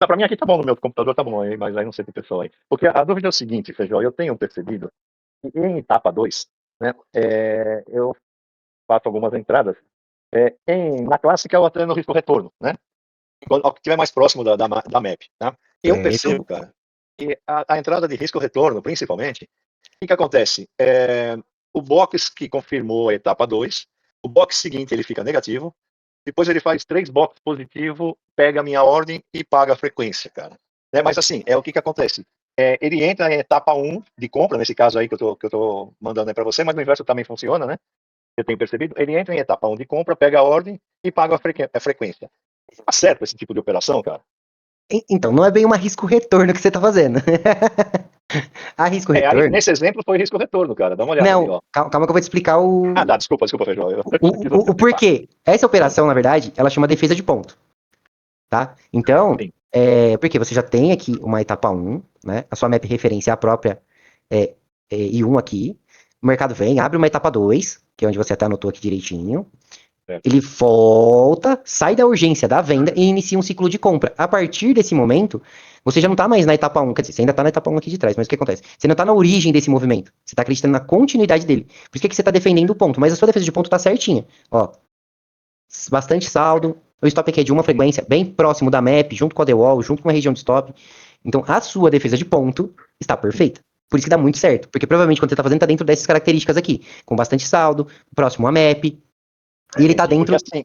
Pra mim aqui tá bom, no meu computador tá bom, mas aí não sei do pessoal aí. Porque a dúvida é o seguinte, Feijó, eu tenho percebido que em etapa 2, né, eu faço algumas entradas, na clássica ou até no risco retorno, né? Ao que estiver mais próximo da map, tá? Eu Certo. percebo, cara, que a entrada de risco retorno, principalmente, o que acontece? O box que confirmou a etapa 2, o box seguinte ele fica negativo, depois ele faz 3 boxes positivo, pega a minha ordem e paga a frequência, cara. Né? Mas assim, o que acontece? Ele entra em etapa 1 de compra, nesse caso aí que eu tô mandando para você, mas no inverso também funciona, né? Eu tenho percebido, ele entra em etapa 1 de compra, pega a ordem e paga a frequência. Tá certo esse tipo de operação, cara? Então, não é bem uma risco-retorno que você tá fazendo. A Aí, risco-retorno. nesse exemplo foi risco retorno, cara. Dá uma olhada aí, Não, ó. calma, calma que eu vou te explicar Ah, desculpa, Feijó. Eu preciso o antecipar. porquê. Essa operação, na verdade, ela chama defesa de ponto. Tá? Então, Sim, porque você já tem aqui uma etapa 1, né? A sua map referência é a própria é, I1 aqui. O mercado vem, abre uma etapa 2, que é onde você até anotou aqui direitinho. certo. Ele volta, sai da urgência da venda e inicia um ciclo de compra. A partir desse momento, você já não está mais na etapa 1, quer dizer, você ainda está na etapa 1 aqui de trás, mas o que acontece? Você não está na origem desse movimento, você está acreditando na continuidade dele. Por isso que você está defendendo o ponto, mas a sua defesa de ponto está certinha. Ó, bastante saldo, o stop aqui é de uma frequência, bem próximo da map, junto com a The Wall, junto com a região de stop. Então, a sua defesa de ponto está perfeita. Por isso que dá muito certo, porque provavelmente quando você está fazendo, está dentro dessas características aqui, com bastante saldo, próximo à map, e ele está Entendi. Porque dentro. assim.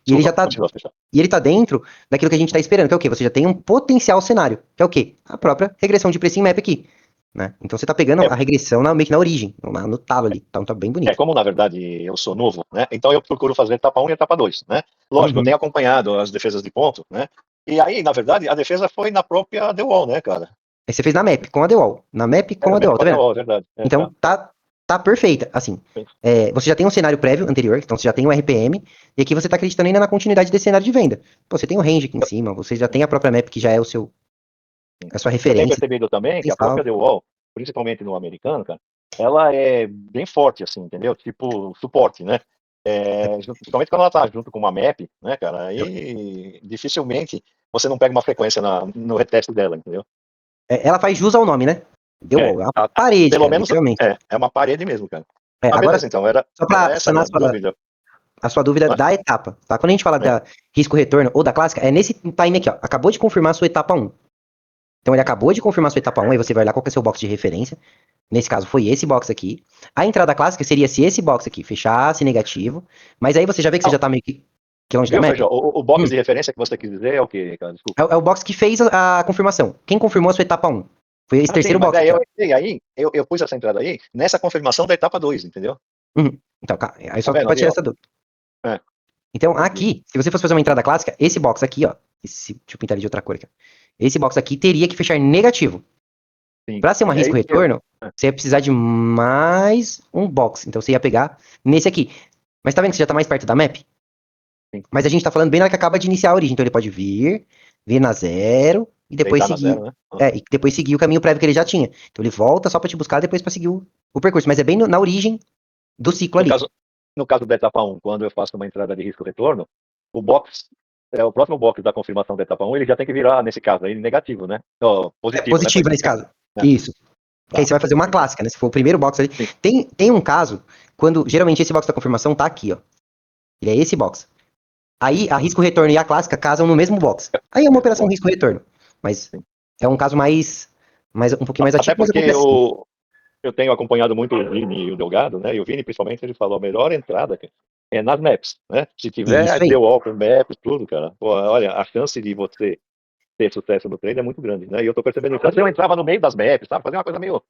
E ele Desculpa, já tá. continua, Feijó. E ele tá dentro daquilo que a gente tá esperando, que é o quê? Você já tem um potencial cenário, que é o quê? A própria regressão de preço em map aqui. Né? Então você tá pegando É, a regressão meio que na origem, no talo ali. Então tá bem bonito. como na verdade eu sou novo, né? Então eu procuro fazer etapa 1 e etapa 2, né? Lógico, eu Uhum. tenho acompanhado as defesas de ponto, né? E aí, na verdade, a defesa foi na própria The Wall, né, cara? Aí você fez na map com a The Wall. Na map É, com a na The Wall, própria tá The vendo? Wall, é verdade. Então tá perfeita. Assim, Sim. você já tem um cenário prévio anterior, então você já tem o RPM, e aqui você tá acreditando ainda na continuidade desse cenário de venda. Pô, você tem o range aqui em cima, você já tem a própria map que já é a sua Eu tenho referência. percebido também Tem que a própria saldo. The Wall, principalmente no americano, cara, ela é bem forte, assim, entendeu? Tipo, suporte, né? Principalmente quando ela tá junto com uma map, né, cara? Aí dificilmente você não pega uma frequência no reteste dela, entendeu? Ela faz jus ao nome, né? The É, Wall. É uma parede, pelo cara, menos literalmente. é uma parede mesmo, cara. Ah, Agora, beleza, então, só era para essa a sanar minha dúvida. a sua dúvida Né? da etapa, tá? Quando a gente fala É, da risco retorno ou da clássica, é nesse time aqui, ó. Acabou de confirmar a sua etapa 1. Então ele acabou de confirmar a sua etapa 1, aí você vai lá qual que é o seu box de referência. Nesse caso foi esse box aqui. A entrada clássica seria se esse box aqui fechasse negativo, mas aí você já vê que você não, já tá meio que longe da viu, map. Feijó? O box de referência que você quis dizer é o quê, cara? Desculpa. É o box que fez a confirmação. Quem confirmou a sua etapa 1? Foi esse Ah, sim, terceiro mas box aí aqui, ó. eu entrei aí, eu pus essa entrada aí nessa confirmação da etapa 2, entendeu? Uhum. Então, aí Tá só vendo pra ali, tirar ó? essa dúvida. É, Então, entendi. aqui, se você fosse fazer uma entrada clássica, esse box aqui, ó. Deixa eu pintar ele de outra cor aqui. Esse box aqui teria que fechar negativo. Sim. Para ser uma É risco isso mesmo. retorno, você ia precisar de mais um box. Então você ia pegar nesse aqui. Mas tá vendo que você já tá mais perto da map? Sim. Mas a gente tá falando bem na hora que acaba de iniciar a origem. Então ele pode vir na zero e depois Deitar na seguir. zero, né? E depois seguir o caminho prévio que ele já tinha. Então ele volta só para te buscar depois para seguir o percurso. Mas é bem na origem do ciclo No ali. caso, no caso da etapa 1, quando eu faço uma entrada de risco retorno, o box, o próximo box da confirmação da etapa 1, ele já tem que virar, nesse caso aí, negativo, né? Ó, É positivo, né? Para positivo esse nesse aqui. caso. Né? Isso. Que aí Tá, você vai fazer uma entendi. clássica, né? Se for o primeiro box ali. Sim. Tem um caso, quando geralmente esse box da confirmação tá aqui, ó. Ele é esse box. Aí a risco retorno e a clássica casam no mesmo box. Aí é uma Mesmo operação box. risco retorno. Mas Sim. é um caso mais um pouquinho mais Até atípico, mas porque acontece sim. eu tenho acompanhado muito o Vini e o Delgado, né? E o Vini, principalmente, ele falou a melhor entrada cara, é nas maps, né? Se Isso tiver aí. deu walk, maps, tudo, cara. Pô, olha, a chance de você ter sucesso no trade é muito grande, né? E eu tô percebendo isso. Antes eu entrava no meio das maps, sabe? Fazia uma coisa meio,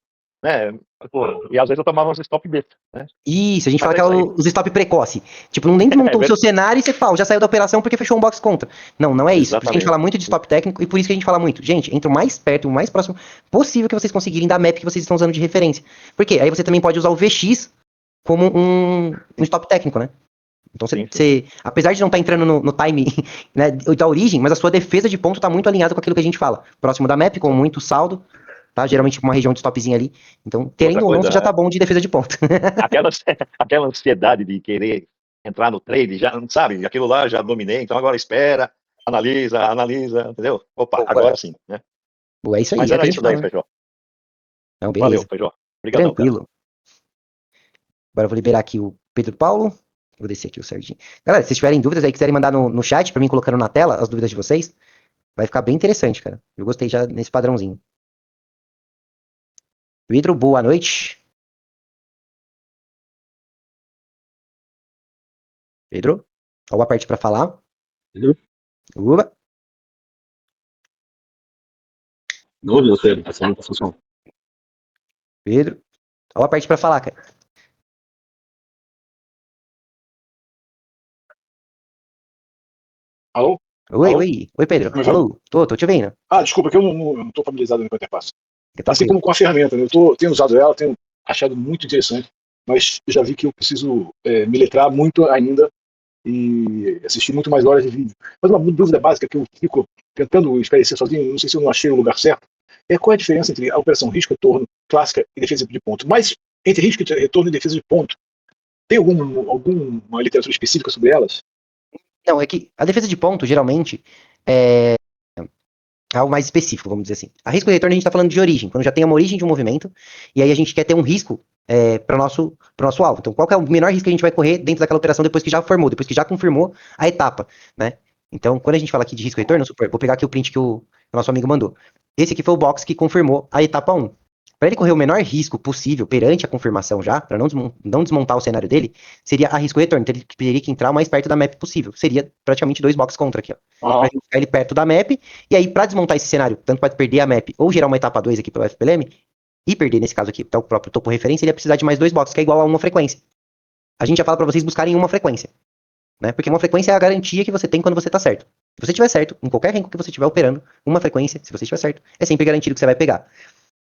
né? Pô, e às vezes eu tomava uns stop besta, né? Isso, a gente Mas fala é que é isso aí. os stop precoce. Tipo, não nem É montou o seu verdade. cenário e você fala, já saiu da operação porque fechou um box contra. Não, não é isso. Por isso que a gente Exatamente. fala muito de stop técnico e por isso que a gente fala muito. Gente, entra o mais perto, o mais próximo possível que vocês conseguirem da map que vocês estão usando de referência. Porque aí você também pode usar o VX como um stop técnico, né? Então Sim, sim. apesar de não estar entrando no time né, da origem, mas a sua defesa de ponto está muito alinhada com aquilo que a gente fala. Próximo da map, com Exato. muito saldo, tá? Sim. Geralmente com uma região de stopzinha ali. Então, E outra querendo ou não, coisa, você já tá bom de defesa de ponto. aquela, aquela ansiedade de querer entrar no trade, já, sabe? Aquilo lá já dominei, então agora espera. analisa, entendeu? Opa, Boa. agora sim, né? Boa, é isso aí. Mas é era que a isso gente daí, fala. Feijó. Não, Valeu, beleza. Feijó. Obrigadão, cara. Tranquilo. Agora eu vou liberar aqui o Pedro Paulo. Vou descer aqui o Serginho. Galera, se vocês tiverem dúvidas aí, quiserem mandar no chat pra mim colocando na tela as dúvidas de vocês, vai ficar bem interessante, cara. Eu gostei já nesse padrãozinho. Pedro, boa noite. Pedro, alguma parte pra falar? Pedro? Uba. Não ouvi você, tá falando com a função. Pedro, alguma parte pra falar, cara. Alô? Oi, Alô? oi. Oi, Pedro. Me ouvindo? Alô. Tô te ouvindo. Desculpa, que eu não tô familiarizado com a interface. Fica Assim tranquilo. como com a ferramenta, né? Tenho usado ela, tenho achado muito interessante, mas já vi que eu preciso me letrar muito ainda e assistir muito mais horas de vídeo. Mas uma dúvida básica que eu fico tentando esclarecer sozinho, não sei se eu não achei o lugar certo, é qual é a diferença entre a operação risco-retorno clássica e defesa de ponto. Mas entre risco-retorno e defesa de ponto, tem alguma literatura específica sobre elas? Não, é que a defesa de ponto, geralmente, é algo mais específico, vamos dizer assim. A risco de retorno a gente está falando de origem, quando já tem uma origem de um movimento, e aí a gente quer ter um risco para o nosso alvo. Então, qual que é o menor risco que a gente vai correr dentro daquela operação depois que já formou, depois que já confirmou a etapa, né? Então, quando a gente fala aqui de risco de retorno, vou pegar aqui o print que o nosso amigo mandou. Esse aqui foi o box que confirmou a etapa 1. Para ele correr o menor risco possível perante a confirmação já, para não desmontar o cenário dele, seria a risco retorno. Então ele teria que entrar o mais perto da map possível. Seria praticamente 2 box contra aqui, ó. Pra ficar ele perto da map, e aí para desmontar esse cenário, tanto para perder a map ou gerar uma etapa 2 aqui pelo FPLM, e perder nesse caso aqui, até o próprio topo referência, ele ia precisar de mais 2 boxes, que é igual a uma frequência. A gente já fala para vocês buscarem uma frequência, né? Porque uma frequência é a garantia que você tem quando você tá certo. Se você tiver certo, em qualquer rank que você estiver operando, uma frequência, se você estiver certo, é sempre garantido que você vai pegar.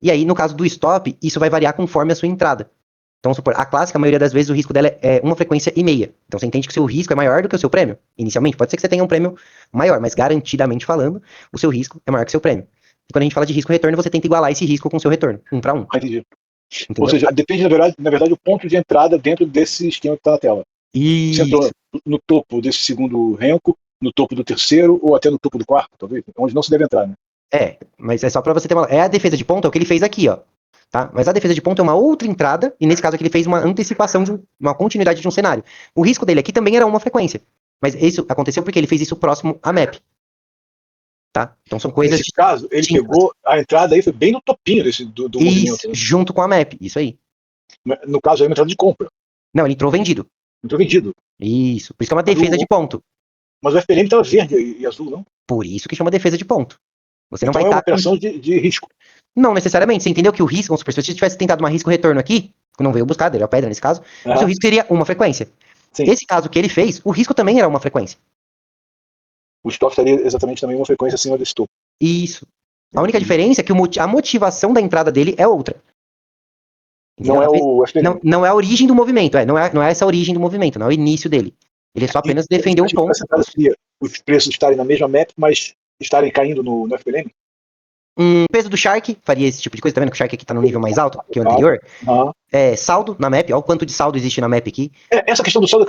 E aí, no caso do stop, isso vai variar conforme a sua entrada. Então, vamos supor, a clássica, a maioria das vezes, o risco dela é uma frequência e meia. Então, você entende que o seu risco é maior do que o seu prêmio. Inicialmente, pode ser que você tenha um prêmio maior, mas garantidamente falando, o seu risco é maior que o seu prêmio. E quando a gente fala de risco-retorno, você tenta igualar esse risco com o seu retorno, 1 para 1. Entendi. Entendeu? Ou seja, depende, na verdade, o ponto de entrada dentro desse esquema que está na tela. Você entrou no topo desse segundo renco, no topo do terceiro, ou até no topo do quarto, talvez, onde não se deve entrar, né? Mas é só pra você ter uma... É a defesa de ponto, é o que ele fez aqui, ó. Tá? Mas a defesa de ponto é uma outra entrada, e nesse caso aqui ele fez uma antecipação de uma continuidade de um cenário. O risco dele aqui também era uma frequência. Mas isso aconteceu porque ele fez isso próximo à map. Tá? Então são coisas... Nesse caso, ele pegou a entrada aí, foi bem no topinho do movimento. Né? Junto com a map, isso aí. No caso, aí é uma entrada de compra. Não, ele entrou vendido. Entrou vendido. Isso, por isso que é uma defesa de ponto. Mas o FPLM estava verde e azul, não? Por isso que chama defesa de ponto. Você não então vai é uma operação de risco. Não necessariamente. Você entendeu que o risco, vamos supor, se você tivesse tentado uma risco-retorno aqui, não veio buscar, dele a pedra nesse caso, o seu risco seria uma frequência. Sim. Esse caso que ele fez, o risco também era uma frequência. O stop estaria exatamente também uma frequência acima desse topo. Isso. A única diferença é que a motivação da entrada dele é outra. Não é o FPLM. Não é a origem do movimento, não é essa a origem do movimento, não é o início dele. Ele só apenas defendeu o ponto. Seria os preços estarem na mesma map, mas estarem caindo no FPLM? O peso do Shark faria esse tipo de coisa, tá vendo que o Shark aqui tá no nível mais alto que o anterior? Saldo na map, olha o quanto de saldo existe na map aqui. Essa questão do saldo